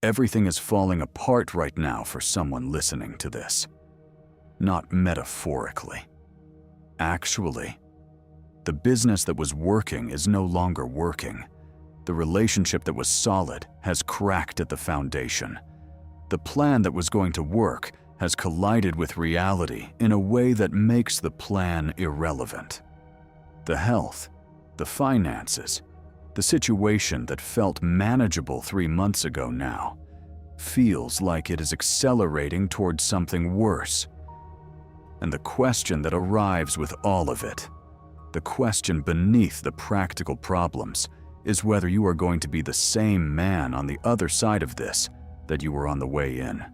Everything is falling apart right now for someone listening to this. Not metaphorically. Actually, the business that was working is no longer working. The relationship that was solid has cracked at the foundation. The plan that was going to work has collided with reality in a way that makes the plan irrelevant. The health, the finances, the situation that felt manageable 3 months ago now feels like it is accelerating towards something worse. And the question that arrives with all of it, the question beneath the practical problems, is whether you are going to be the same man on the other side of this that you were on the way in.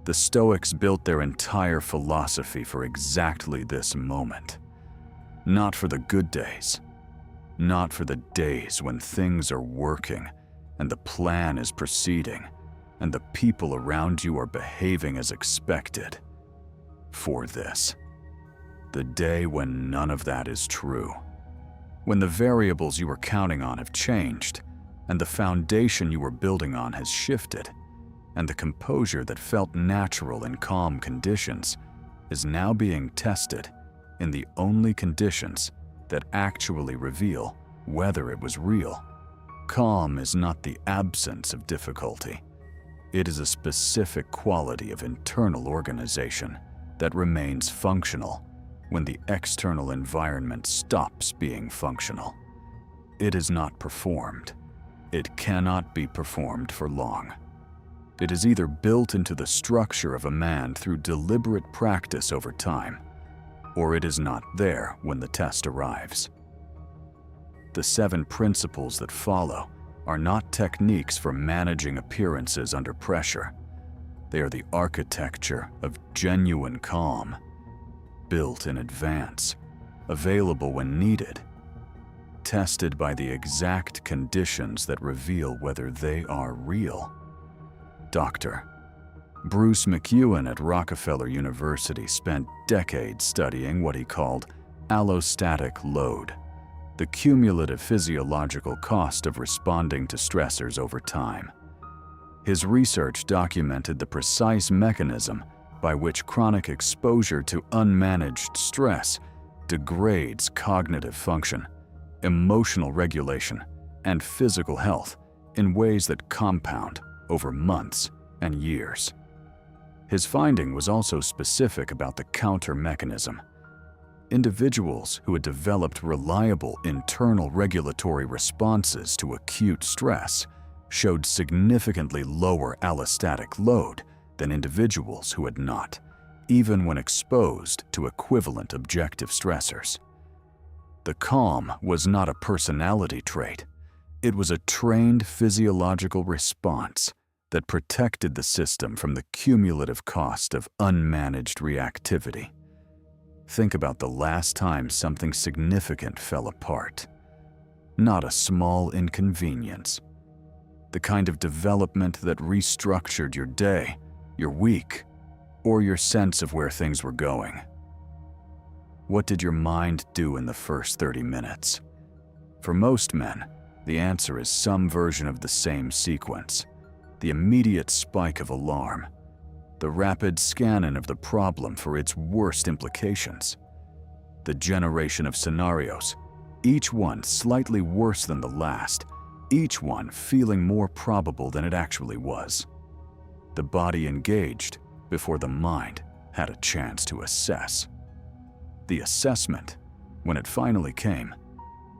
The Stoics built their entire philosophy for exactly this moment. Not for the good days. Not for the days when things are working and the plan is proceeding and the people around you are behaving as expected. For this. The day when none of that is true. When the variables you were counting on have changed and the foundation you were building on has shifted, and the composure that felt natural in calm conditions is now being tested in the only conditions that actually reveal whether it was real. Calm is not the absence of difficulty. It is a specific quality of internal organization that remains functional when the external environment stops being functional. It is not performed. It cannot be performed for long. It is either built into the structure of a man through deliberate practice over time, or it is not there when the test arrives. The 7 principles that follow are not techniques for managing appearances under pressure. They are the architecture of genuine calm, built in advance, available when needed, tested by the exact conditions that reveal whether they are real. Dr. Bruce McEwen at Rockefeller University spent decades studying what he called allostatic load, the cumulative physiological cost of responding to stressors over time. His research documented the precise mechanism by which chronic exposure to unmanaged stress degrades cognitive function, emotional regulation, and physical health in ways that compound over months and years. His finding was also specific about the counter mechanism. Individuals who had developed reliable internal regulatory responses to acute stress showed significantly lower allostatic load than individuals who had not, even when exposed to equivalent objective stressors. The calm was not a personality trait. It was a trained physiological response that protected the system from the cumulative cost of unmanaged reactivity. Think about the last time something significant fell apart. Not a small inconvenience. The kind of development that restructured your day, your week, or your sense of where things were going. What did your mind do in the first 30 minutes? For most men, the answer is some version of the same sequence. The immediate spike of alarm, the rapid scanning of the problem for its worst implications, the generation of scenarios, each one slightly worse than the last, each one feeling more probable than it actually was. The body engaged before the mind had a chance to assess. The assessment, when it finally came,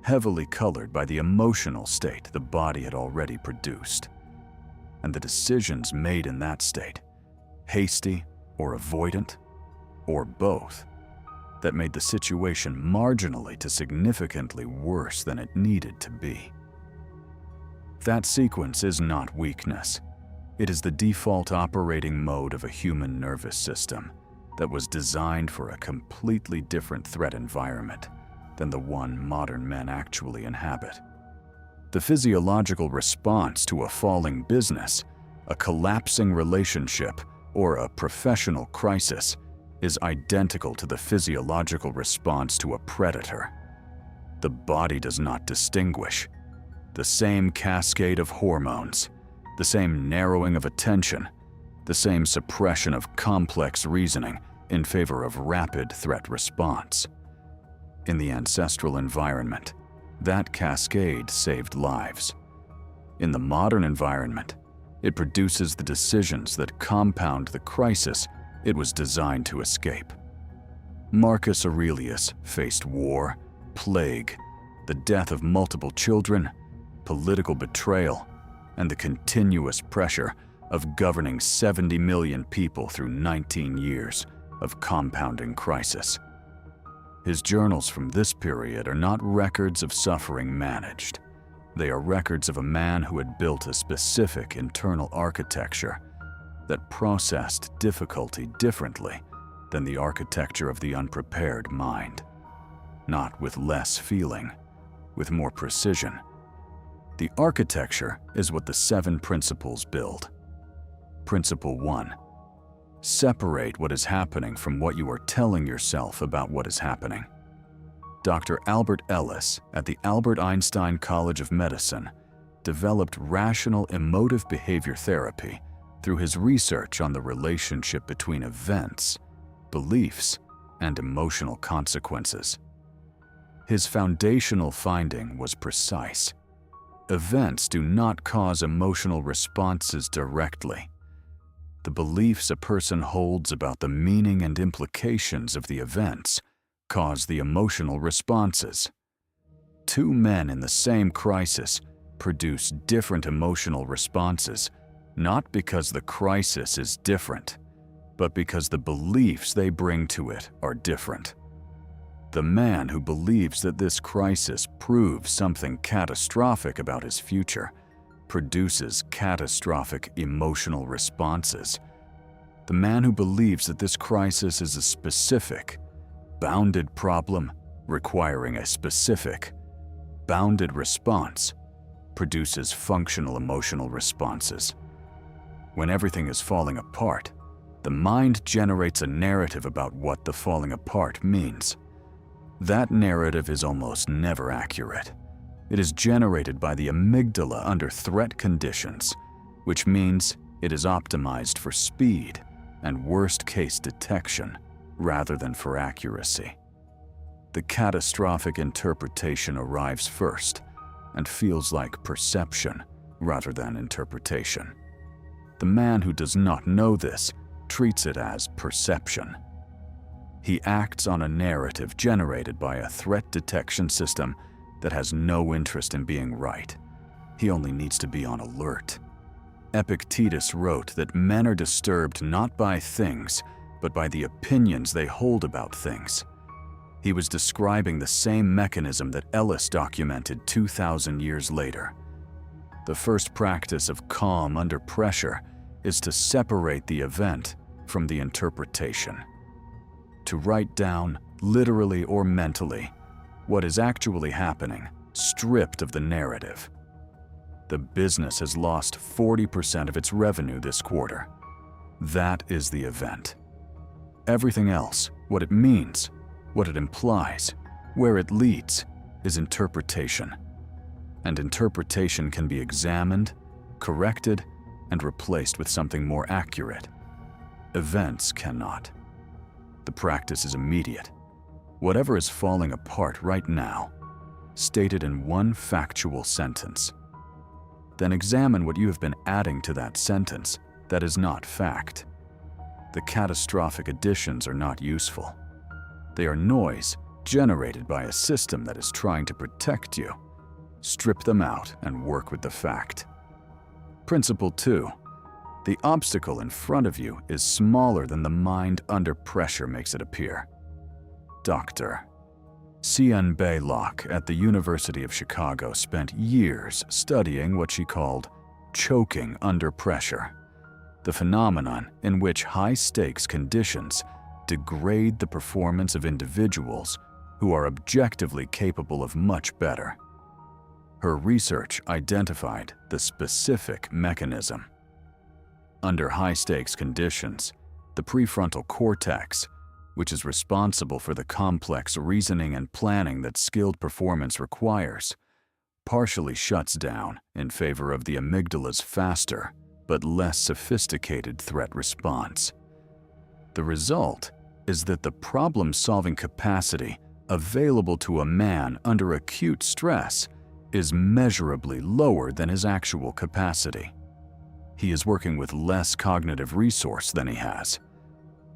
heavily colored by the emotional state the body had already produced. And the decisions made in that state, hasty or avoidant, or both, that made the situation marginally to significantly worse than it needed to be. That sequence is not weakness. It is the default operating mode of a human nervous system that was designed for a completely different threat environment than the one modern men actually inhabit. The physiological response to a falling business, a collapsing relationship, or a professional crisis is identical to the physiological response to a predator. The body does not distinguish. The same cascade of hormones, the same narrowing of attention, the same suppression of complex reasoning in favor of rapid threat response. In the ancestral environment, that cascade saved lives. In the modern environment, it produces the decisions that compound the crisis it was designed to escape. Marcus Aurelius faced war, plague, the death of multiple children, political betrayal, and the continuous pressure of governing 70 million people through 19 years of compounding crisis. His journals from this period are not records of suffering managed. They are records of a man who had built a specific internal architecture that processed difficulty differently than the architecture of the unprepared mind. Not with less feeling, with more precision. The architecture is what the 7 principles build. Principle 1. Separate what is happening from what you are telling yourself about what is happening. Dr. Albert Ellis at the Albert Einstein College of Medicine developed rational emotive behavior therapy through his research on the relationship between events, beliefs, and emotional consequences. His foundational finding was precise. Events do not cause emotional responses directly. The beliefs a person holds about the meaning and implications of the events cause the emotional responses. 2 men in the same crisis produce different emotional responses, not because the crisis is different, but because the beliefs they bring to it are different. The man who believes that this crisis proves something catastrophic about his future produces catastrophic emotional responses. The man who believes that this crisis is a specific, bounded problem requiring a specific, bounded response produces functional emotional responses. When everything is falling apart, the mind generates a narrative about what the falling apart means. That narrative is almost never accurate. It is generated by the amygdala under threat conditions, which means it is optimized for speed and worst-case detection rather than for accuracy. The catastrophic interpretation arrives first and feels like perception rather than interpretation. The man who does not know this treats it as perception. He acts on a narrative generated by a threat detection system that has no interest in being right. He only needs to be on alert. Epictetus wrote that men are disturbed not by things, but by the opinions they hold about things. He was describing the same mechanism that Ellis documented 2,000 years later. The first practice of calm under pressure is to separate the event from the interpretation. To write down, literally or mentally, what is actually happening, stripped of the narrative. The business has lost 40% of its revenue this quarter. That is the event. Everything else, what it means, what it implies, where it leads, is interpretation. And interpretation can be examined, corrected, and replaced with something more accurate. Events cannot. The practice is immediate. Whatever is falling apart right now, stated in one factual sentence. Then examine what you have been adding to that sentence that is not fact. The catastrophic additions are not useful. They are noise generated by a system that is trying to protect you. Strip them out and work with the fact. Principle 2. The obstacle in front of you is smaller than the mind under pressure makes it appear. Dr. C.N. Baylock at the University of Chicago spent years studying what she called choking under pressure, the phenomenon in which high-stakes conditions degrade the performance of individuals who are objectively capable of much better. Her research identified the specific mechanism. Under high-stakes conditions, the prefrontal cortex, which is responsible for the complex reasoning and planning that skilled performance requires, partially shuts down in favor of the amygdala's faster but less sophisticated threat response. The result is that the problem-solving capacity available to a man under acute stress is measurably lower than his actual capacity. He is working with less cognitive resource than he has.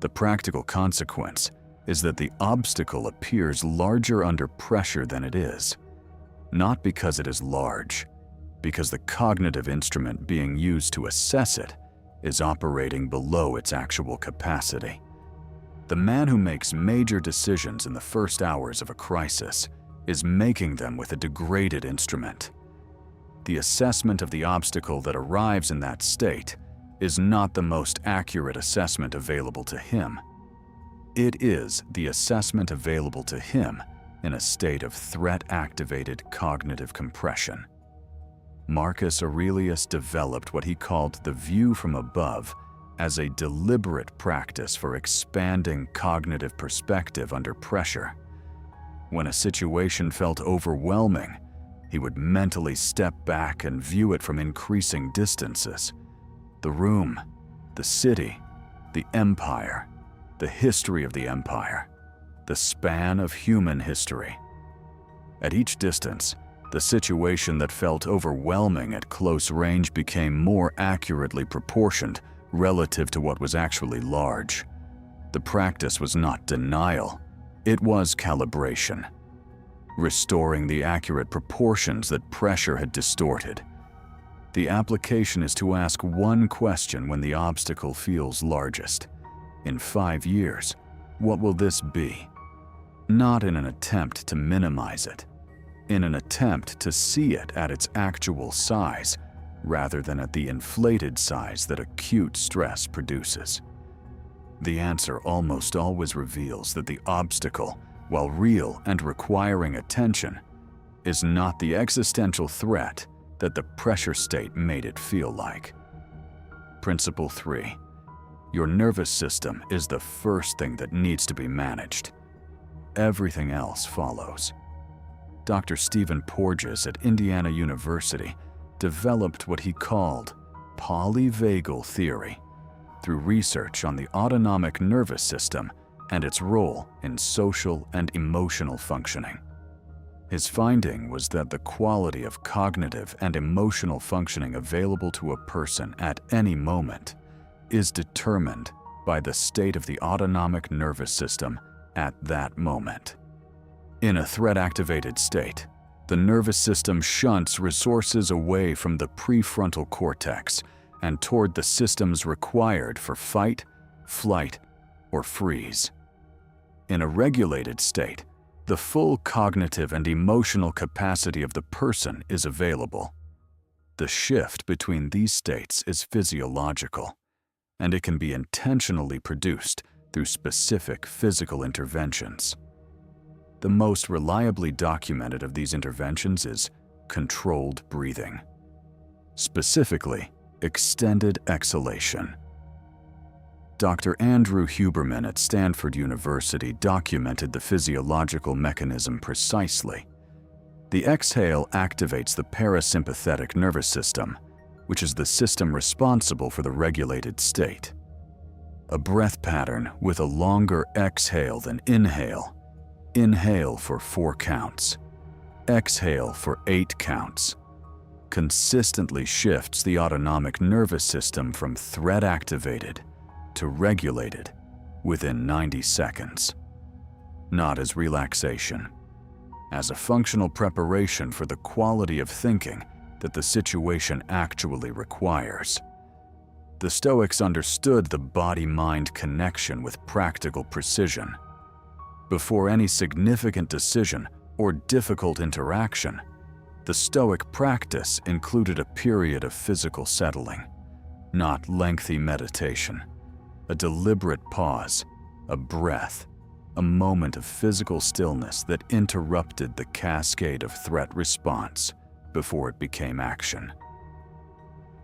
The practical consequence is that the obstacle appears larger under pressure than it is, not because it is large, because the cognitive instrument being used to assess it is operating below its actual capacity. The man who makes major decisions in the first hours of a crisis is making them with a degraded instrument. The assessment of the obstacle that arrives in that state is not the most accurate assessment available to him. It is the assessment available to him in a state of threat-activated cognitive compression. Marcus Aurelius developed what he called the view from above as a deliberate practice for expanding cognitive perspective under pressure. When a situation felt overwhelming, he would mentally step back and view it from increasing distances. The room, the city, the empire, the history of the empire, the span of human history. At each distance, the situation that felt overwhelming at close range became more accurately proportioned relative to what was actually large. The practice was not denial, it was calibration, restoring the accurate proportions that pressure had distorted. The application is to ask one question when the obstacle feels largest. In 5 years, what will this be? Not in an attempt to minimize it, in an attempt to see it at its actual size, rather than at the inflated size that acute stress produces. The answer almost always reveals that the obstacle, while real and requiring attention, is not the existential threat that the pressure state made it feel like. Principle 3. Your nervous system is the first thing that needs to be managed. Everything else follows. Dr. Stephen Porges at Indiana University developed what he called polyvagal theory through research on the autonomic nervous system and its role in social and emotional functioning. His finding was that the quality of cognitive and emotional functioning available to a person at any moment is determined by the state of the autonomic nervous system at that moment. In a threat-activated state, the nervous system shunts resources away from the prefrontal cortex and toward the systems required for fight, flight, or freeze. In a regulated state, the full cognitive and emotional capacity of the person is available. The shift between these states is physiological, and it can be intentionally produced through specific physical interventions. The most reliably documented of these interventions is controlled breathing, specifically extended exhalation. Dr. Andrew Huberman at Stanford University documented the physiological mechanism precisely. The exhale activates the parasympathetic nervous system, which is the system responsible for the regulated state. A breath pattern with a longer exhale than inhale. Inhale for 4 counts. Exhale for 8 counts. Consistently shifts the autonomic nervous system from threat-activated to regulated within 90 seconds. Not as relaxation, as a functional preparation for the quality of thinking that the situation actually requires. The Stoics understood the body-mind connection with practical precision. Before any significant decision or difficult interaction, the Stoic practice included a period of physical settling, not lengthy meditation, a deliberate pause, a breath, a moment of physical stillness that interrupted the cascade of threat response before it became action.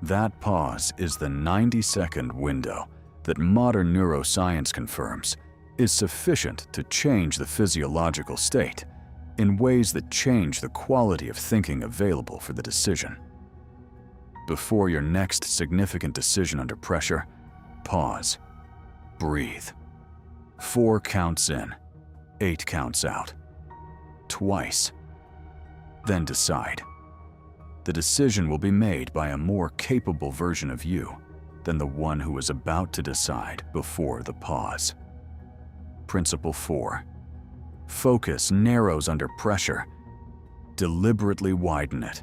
That pause is the 90-second window that modern neuroscience confirms is sufficient to change the physiological state in ways that change the quality of thinking available for the decision. Before your next significant decision under pressure, pause. Breathe. 4 counts in, 8 counts out. Twice. Then decide. The decision will be made by a more capable version of you than the one who was about to decide before the pause. Principle 4. Focus narrows under pressure. Deliberately widen it.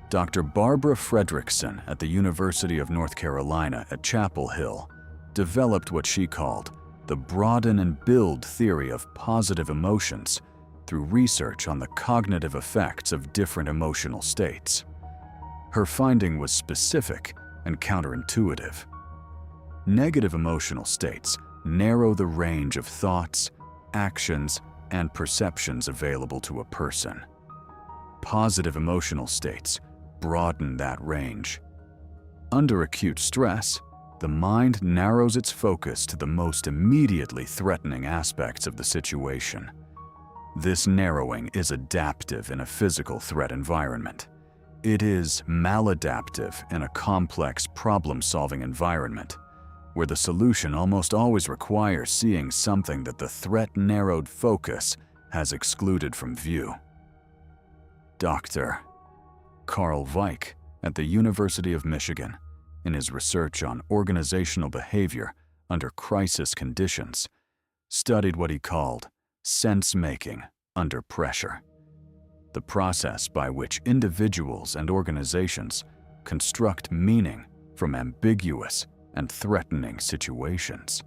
Dr. Barbara Fredrickson at the University of North Carolina at Chapel Hill developed what she called the broaden and build theory of positive emotions through research on the cognitive effects of different emotional states. Her finding was specific and counterintuitive. Negative emotional states narrow the range of thoughts, actions, and perceptions available to a person. Positive emotional states broaden that range. Under acute stress, the mind narrows its focus to the most immediately threatening aspects of the situation. This narrowing is adaptive in a physical threat environment. It is maladaptive in a complex problem-solving environment, where the solution almost always requires seeing something that the threat-narrowed focus has excluded from view. Dr. Carl Weick at the University of Michigan, in his research on organizational behavior under crisis conditions, studied what he called sense-making under pressure, the process by which individuals and organizations construct meaning from ambiguous and threatening situations.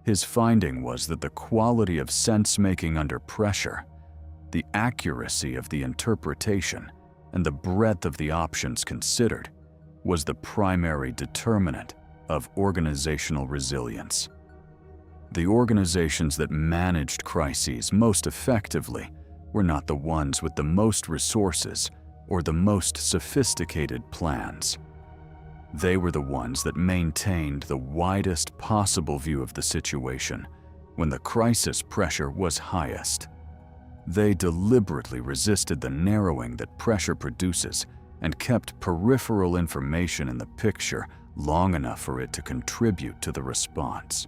His finding was that the quality of sense-making under pressure, the accuracy of the interpretation, and the breadth of the options considered was the primary determinant of organizational resilience. The organizations that managed crises most effectively were not the ones with the most resources or the most sophisticated plans. They were the ones that maintained the widest possible view of the situation when the crisis pressure was highest. They deliberately resisted the narrowing that pressure produces and kept peripheral information in the picture long enough for it to contribute to the response.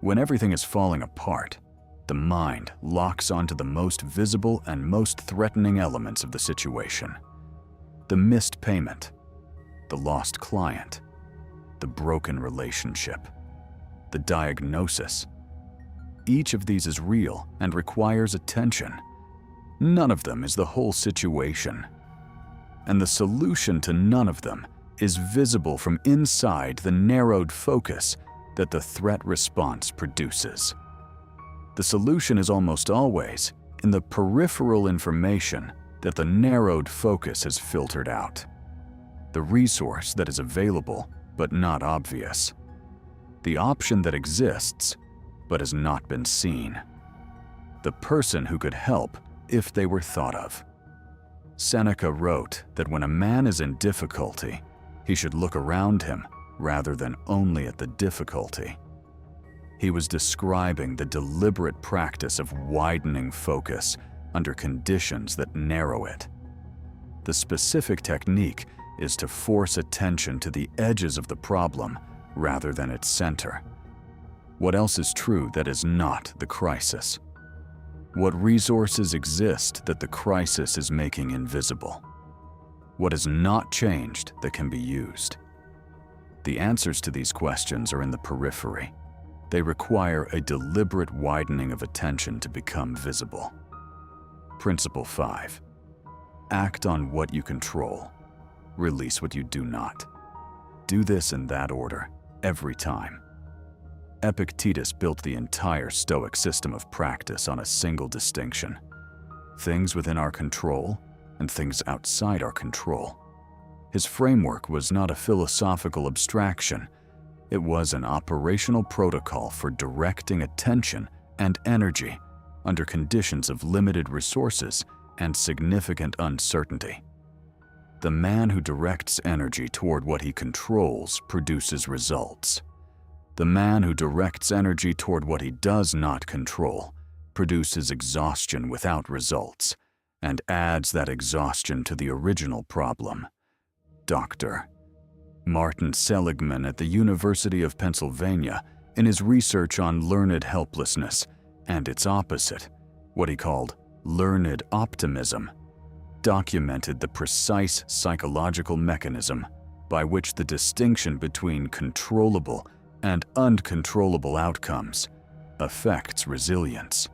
When everything is falling apart, the mind locks onto the most visible and most threatening elements of the situation. The missed payment, the lost client, the broken relationship, the diagnosis. Each of these is real and requires attention. None of them is the whole situation. And the solution to none of them is visible from inside the narrowed focus that the threat response produces. The solution is almost always in the peripheral information that the narrowed focus has filtered out, the resource that is available but not obvious, the option that exists but has not been seen, the person who could help if they were thought of. Seneca wrote that when a man is in difficulty, he should look around him rather than only at the difficulty. He was describing the deliberate practice of widening focus under conditions that narrow it. The specific technique is to force attention to the edges of the problem rather than its center. What else is true that is not the crisis? What resources exist that the crisis is making invisible? What has not changed that can be used? The answers to these questions are in the periphery. They require a deliberate widening of attention to become visible. Principle 5. Act on what you control. Release what you do not. Do this in that order, every time. Epictetus built the entire Stoic system of practice on a single distinction: things within our control and things outside our control. His framework was not a philosophical abstraction. It was an operational protocol for directing attention and energy under conditions of limited resources and significant uncertainty. The man who directs energy toward what he controls produces results. The man who directs energy toward what he does not control produces exhaustion without results and adds that exhaustion to the original problem. Dr. Martin Seligman at the University of Pennsylvania, in his research on learned helplessness and its opposite, what he called learned optimism, documented the precise psychological mechanism by which the distinction between controllable and uncontrollable outcomes affects resilience.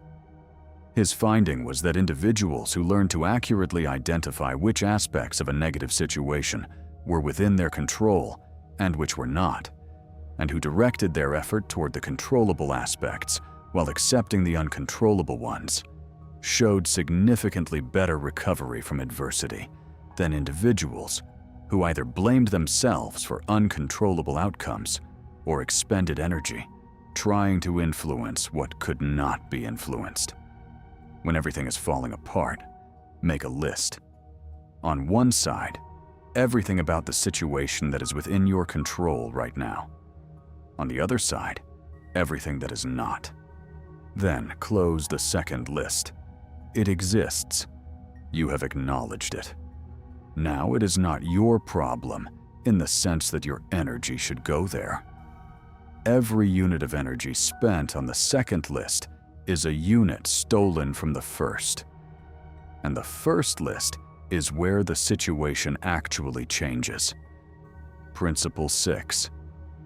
His finding was that individuals who learned to accurately identify which aspects of a negative situation were within their control and which were not, and who directed their effort toward the controllable aspects while accepting the uncontrollable ones, showed significantly better recovery from adversity than individuals who either blamed themselves for uncontrollable outcomes or expended energy trying to influence what could not be influenced. When everything is falling apart, make a list. On one side, everything about the situation that is within your control right now. On the other side, everything that is not. Then close the second list. It exists. You have acknowledged it. Now it is not your problem in the sense that your energy should go there. Every unit of energy spent on the second list is a unit stolen from the first. And the first list is where the situation actually changes. Principle 6.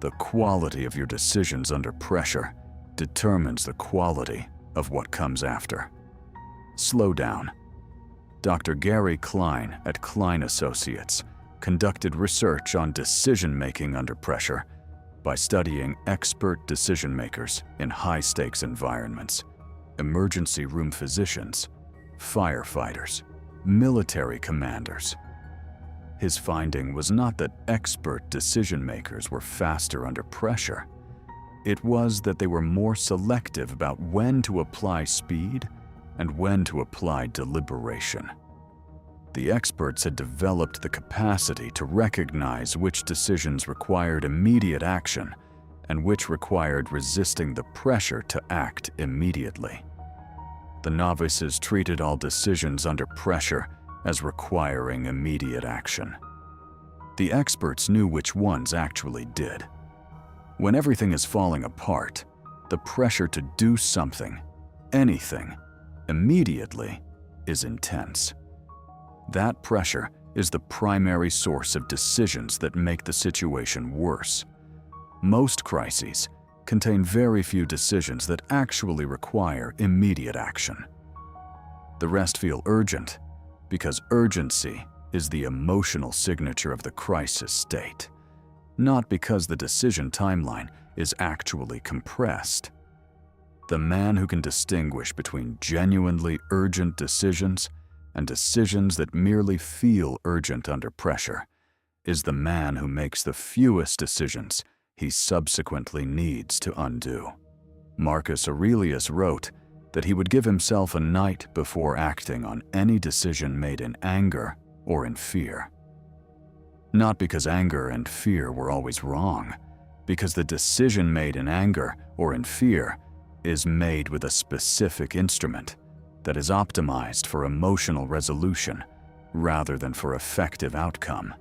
The quality of your decisions under pressure determines the quality of what comes after. Slow down. Dr. Gary Klein at Klein Associates conducted research on decision-making under pressure by studying expert decision-makers in high-stakes environments, emergency room physicians, firefighters, military commanders. His finding was not that expert decision-makers were faster under pressure. It was that they were more selective about when to apply speed and when to apply deliberation. The experts had developed the capacity to recognize which decisions required immediate action and which required resisting the pressure to act immediately. The novices treated all decisions under pressure as requiring immediate action. The experts knew which ones actually did. When everything is falling apart, the pressure to do something, anything, immediately is intense. That pressure is the primary source of decisions that make the situation worse. Most crises contain very few decisions that actually require immediate action. The rest feel urgent because urgency is the emotional signature of the crisis state, not because the decision timeline is actually compressed. The man who can distinguish between genuinely urgent decisions and decisions that merely feel urgent under pressure is the man who makes the fewest decisions he subsequently needs to undo. Marcus Aurelius wrote that he would give himself a night before acting on any decision made in anger or in fear. Not because anger and fear were always wrong, because the decision made in anger or in fear is made with a specific instrument that is optimized for emotional resolution rather than for effective outcome.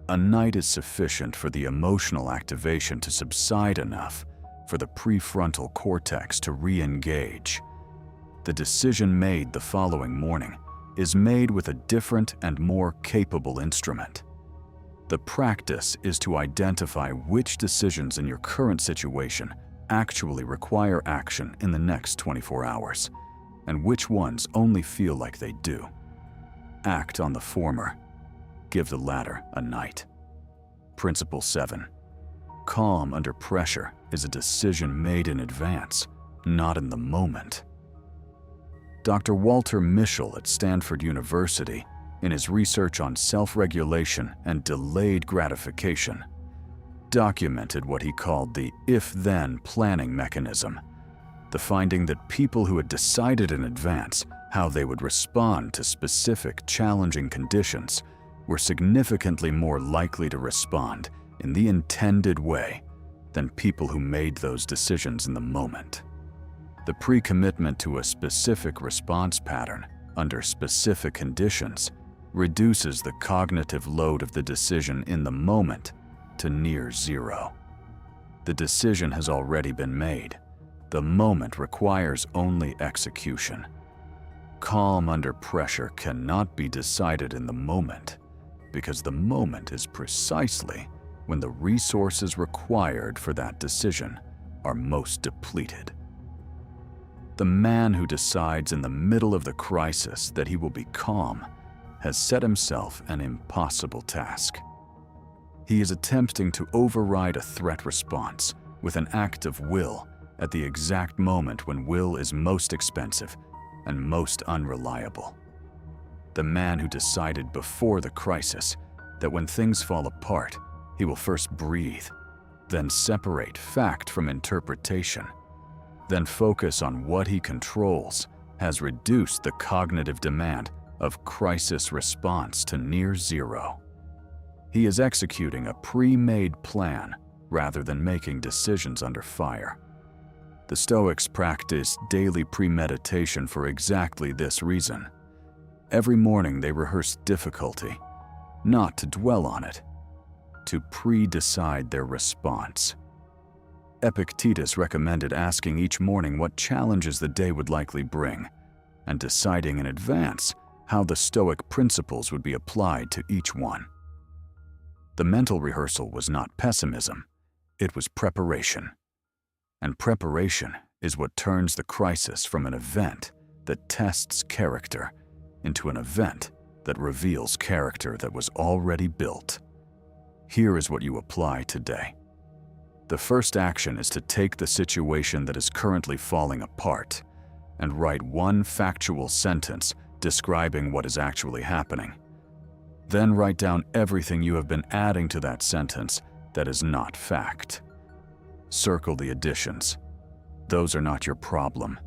A night is sufficient for the emotional activation to subside enough for the prefrontal cortex to re-engage. The decision made the following morning is made with a different and more capable instrument. The practice is to identify which decisions in your current situation actually require action in the next 24 hours, and which ones only feel like they do. Act on the former. Give the latter a night. Principle 7. Calm under pressure is a decision made in advance, not in the moment. Dr. Walter Mischel at Stanford University, in his research on self-regulation and delayed gratification, documented what he called the if-then planning mechanism, the finding that people who had decided in advance how they would respond to specific challenging conditions were significantly more likely to respond in the intended way than people who made those decisions in the moment. The pre-commitment to a specific response pattern under specific conditions reduces the cognitive load of the decision in the moment to near zero. The decision has already been made. The moment requires only execution. Calm under pressure cannot be decided in the moment, because the moment is precisely when the resources required for that decision are most depleted. The man who decides in the middle of the crisis that he will be calm has set himself an impossible task. He is attempting to override a threat response with an act of will at the exact moment when will is most expensive and most unreliable. The man who decided before the crisis that when things fall apart, he will first breathe, then separate fact from interpretation, then focus on what he controls, has reduced the cognitive demand of crisis response to near zero. He is executing a pre-made plan rather than making decisions under fire. The Stoics practiced daily premeditation for exactly this reason. Every morning they rehearsed difficulty, not to dwell on it, to pre-decide their response. Epictetus recommended asking each morning what challenges the day would likely bring, and deciding in advance how the Stoic principles would be applied to each one. The mental rehearsal was not pessimism, it was preparation. And preparation is what turns the crisis from an event that tests character into an event that reveals character that was already built. Here is what you apply today. The first action is to take the situation that is currently falling apart and write one factual sentence describing what is actually happening. Then write down everything you have been adding to that sentence that is not fact. Circle the additions. Those are not your problem.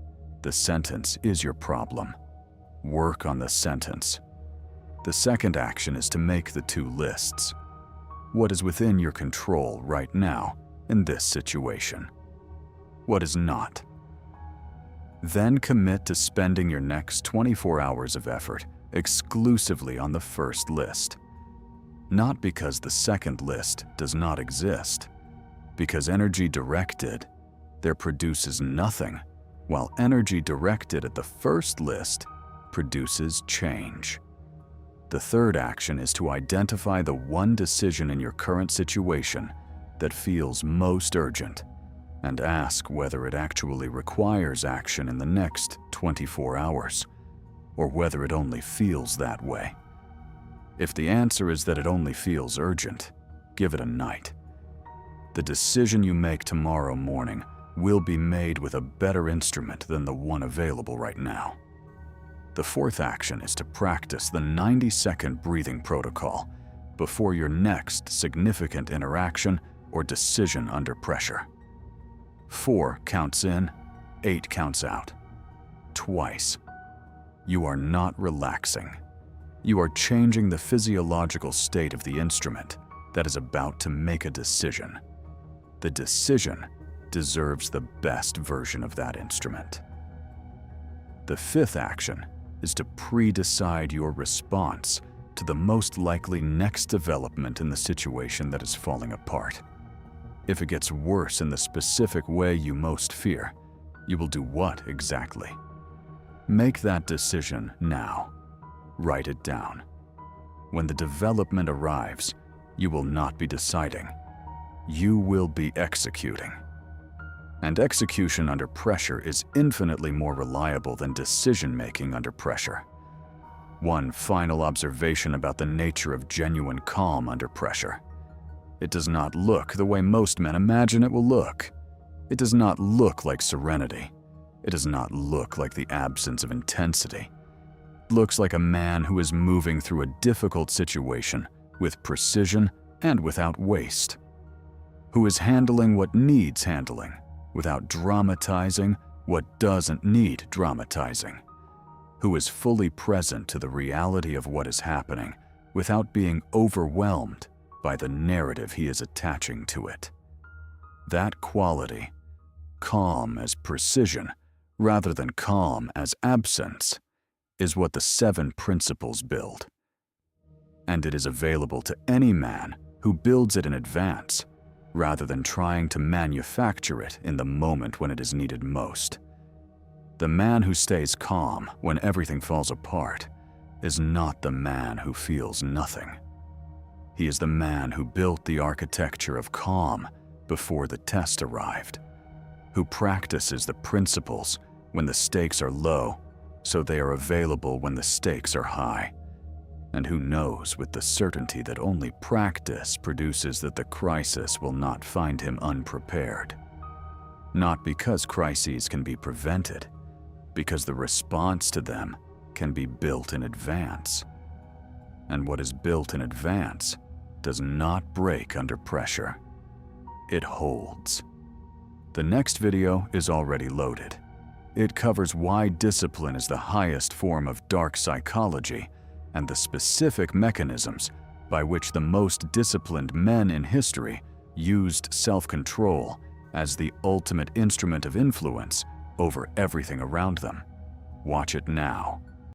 The sentence is your problem. Work on the sentence. The second action is to make the two lists. What is within your control right now in this situation? What is not? Then commit to spending your next 24 hours of effort exclusively on the first list. Not because the second list does not exist. Because energy directed there produces nothing, while energy directed at the first list produces change. The third action is to identify the one decision in your current situation that feels most urgent and ask whether it actually requires action in the next 24 hours, or whether it only feels that way. If the answer is that it only feels urgent, give it a night. The decision you make tomorrow morning will be made with a better instrument than the one available right now. The fourth action is to practice the 90-second breathing protocol before your next significant interaction or decision under pressure. 4 counts in, 8 counts out. Twice. You are not relaxing. You are changing the physiological state of the instrument that is about to make a decision. The decision deserves the best version of that instrument. The fifth action is to pre-decide your response to the most likely next development in the situation that is falling apart. If it gets worse in the specific way you most fear, you will do what exactly? Make that decision now. Write it down. When the development arrives, you will not be deciding. You will be executing. And execution under pressure is infinitely more reliable than decision-making under pressure. One final observation about the nature of genuine calm under pressure. It does not look the way most men imagine it will look. It does not look like serenity. It does not look like the absence of intensity. It looks like a man who is moving through a difficult situation with precision and without waste. Who is handling what needs handling without dramatizing what doesn't need dramatizing. Who is fully present to the reality of what is happening without being overwhelmed by the narrative he is attaching to it. That quality, calm as precision, rather than calm as absence, is what the 7 principles build. And it is available to any man who builds it in advance, rather than trying to manufacture it in the moment when it is needed most. The man who stays calm when everything falls apart is not the man who feels nothing. He is the man who built the architecture of calm before the test arrived, who practices the principles when the stakes are low so they are available when the stakes are high, and who knows with the certainty that only practice produces that the crisis will not find him unprepared. Not because crises can be prevented, because the response to them can be built in advance. And what is built in advance does not break under pressure. It holds. The next video is already loaded. It covers why discipline is the highest form of dark psychology and the specific mechanisms by which the most disciplined men in history used self-control as the ultimate instrument of influence over everything around them. Watch it now.